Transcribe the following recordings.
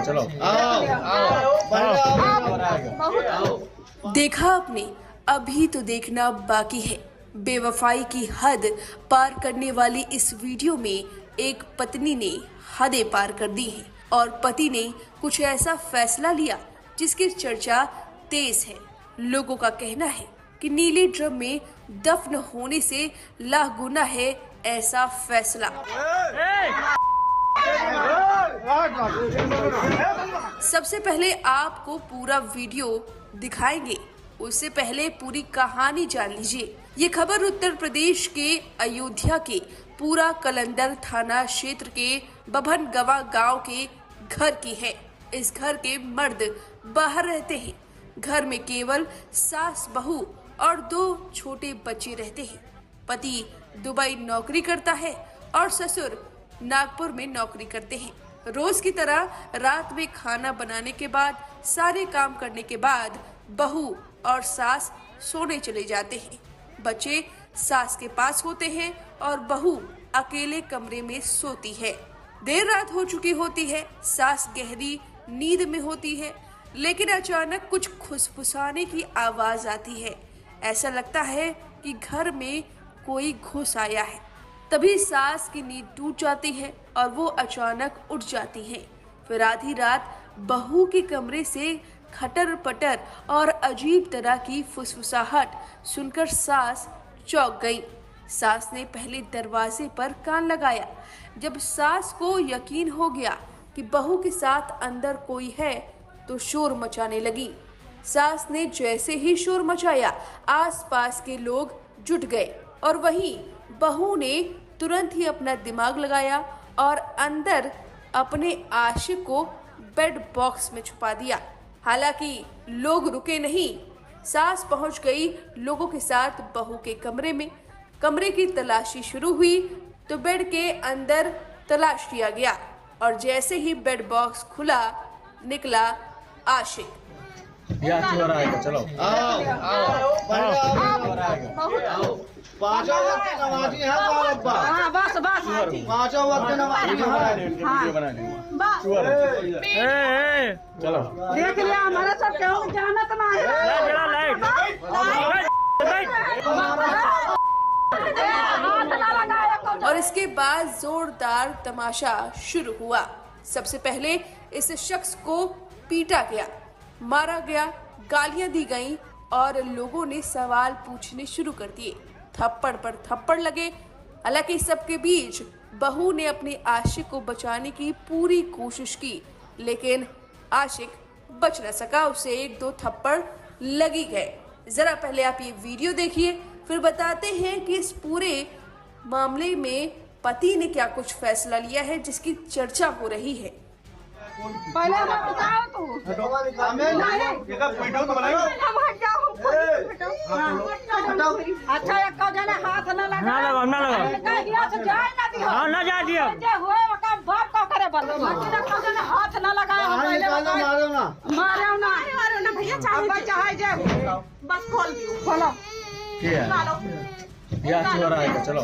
चलो देखा आपने, अभी तो देखना बाकी है। बेवफाई की हद पार करने वाली इस वीडियो में एक पत्नी ने हदें पार कर दी हैं और पति ने कुछ ऐसा फैसला लिया जिसकी चर्चा तेज है। लोगों का कहना है कि नीले ड्रम में दफन होने से लाख गुना है ऐसा फैसला। सबसे पहले आपको पूरा वीडियो दिखाएंगे, उससे पहले पूरी कहानी जान लीजिए। ये खबर उत्तर प्रदेश के अयोध्या के पूरा कलंदर थाना क्षेत्र के बभनगवा गांव के घर की है। इस घर के मर्द बाहर रहते हैं। घर में केवल सास बहू और 2 छोटे बच्चे रहते हैं। पति दुबई नौकरी करता है और ससुर नागपुर में नौकरी करते हैं। रोज की तरह रात में खाना बनाने के बाद, सारे काम करने के बाद बहू और सास सोने चले जाते हैं। बच्चे सास के पास होते हैं और बहू अकेले कमरे में सोती है। देर रात हो चुकी होती है, सास गहरी नींद में होती है, लेकिन अचानक कुछ फुसफुसाने की आवाज आती है। ऐसा लगता है कि घर में कोई घुस आया है। तभी सास की नींद टूट जाती है और वो अचानक उठ जाती है। फिर आधी रात बहू के कमरे से खटर पटर और अजीब तरह की फुसफुसाहट सुनकर सास चौंक गई। सास ने पहले दरवाजे पर कान लगाया। जब सास को यकीन हो गया कि बहू के साथ अंदर कोई है तो शोर मचाने लगी। सास ने जैसे ही शोर मचाया, आसपास के लोग जुट गए और वहीं बहू ने तुरंत ही अपना दिमाग लगाया और अंदर अपने आशिक को बेड बॉक्स में छुपा दिया। हालांकि लोग रुके नहीं, सास पहुंच गई लोगों के साथ बहू के कमरे में। कमरे की तलाशी शुरू हुई तो बेड के अंदर तलाश किया गया और जैसे ही बेड बॉक्स खुला, निकला आशिक। चलो पांचों वक्त नमाजी हैं बाबा। हाँ बस पांचों वक्त नमाजी हैं। चलो देख लिया हमारा सब क्यों जानत ना है। और इसके बाद जोरदार तमाशा शुरू हुआ। सबसे पहले इस शख्स को पीटा गया, मारा गया, गालियां दी गईं और लोगों ने सवाल पूछने शुरू कर दिए। थप्पड़ पर थप्पड़ लगे। हालांकि सबके बीच बहू ने अपने आशिक को बचाने की पूरी कोशिश की, लेकिन आशिक बच न सका। उसे 1-2 थप्पड़ लगी गए। जरा पहले आप ये वीडियो देखिए, फिर बताते हैं कि इस पूरे मामले में पति ने क्या कुछ फैसला लिया है जिसकी चर्चा हो रही है। पहले हमें बताओ तू। अच्छा एक जने हाथ न लगा। ना जा दिया। हुए मकान बाप का करे बल। जने हाथ न लगाया पहले मारो ना भैया चाहे जे बस खोलो चलो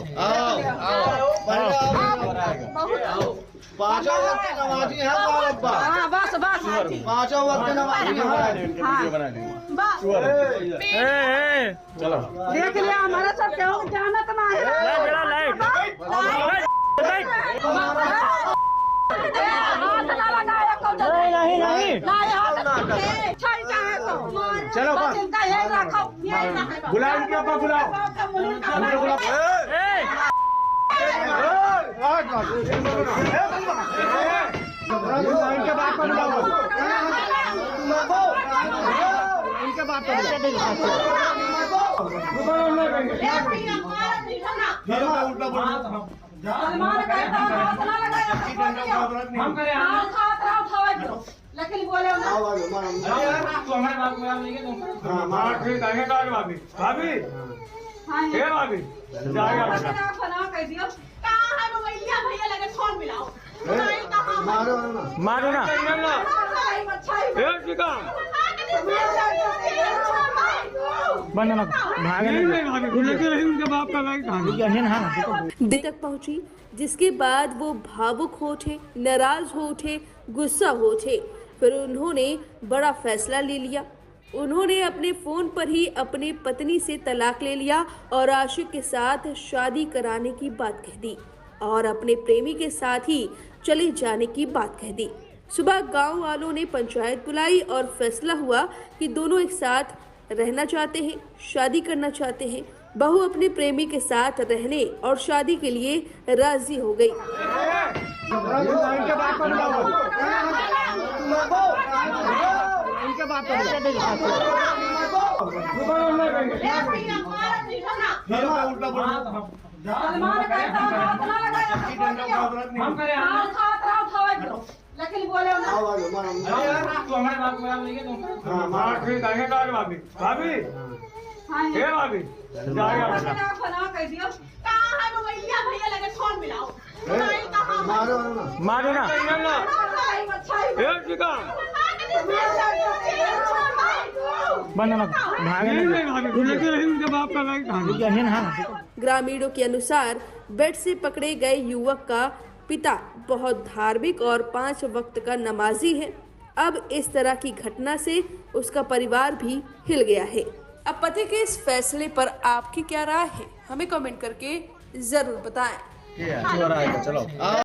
पांचों वक्त नमाजी हैं बाबा। हाँ बस पांचों वक्त नमाजी हैं। चलो देख लिया हमारा सब क्यों जानत ना चलो बुलाओ इनके बात पर इनके बात लेकिन बोले भाभी मारो ना देर तक पहुंची, जिसके बाद वो भावुक हो उठे, नाराज हो उठे, गुस्सा हो उठे। फिर उन्होंने बड़ा फैसला ले लिया। उन्होंने अपने फोन पर ही अपनी पत्नी से तलाक ले लिया और आशिक के साथ शादी कराने की बात कह दी और अपने प्रेमी के साथ ही चले जाने की बात कह दी। सुबह गांव वालों ने पंचायत बुलाई और फैसला हुआ कि दोनों एक साथ रहना चाहते हैं, शादी करना चाहते हैं। बहू अपने प्रेमी के साथ रहने और शादी के लिए राजी हो गई। लेकिन बोले मारो ना ग्रामीणों के अनुसार बेड से पकड़े गए युवक का पिता बहुत धार्मिक और 5 वक्त का नमाजी है। अब इस तरह की घटना से उसका परिवार भी हिल गया है। अब पति के इस फैसले पर आपकी क्या राय है, हमें कमेंट करके जरूर बताएं। चलो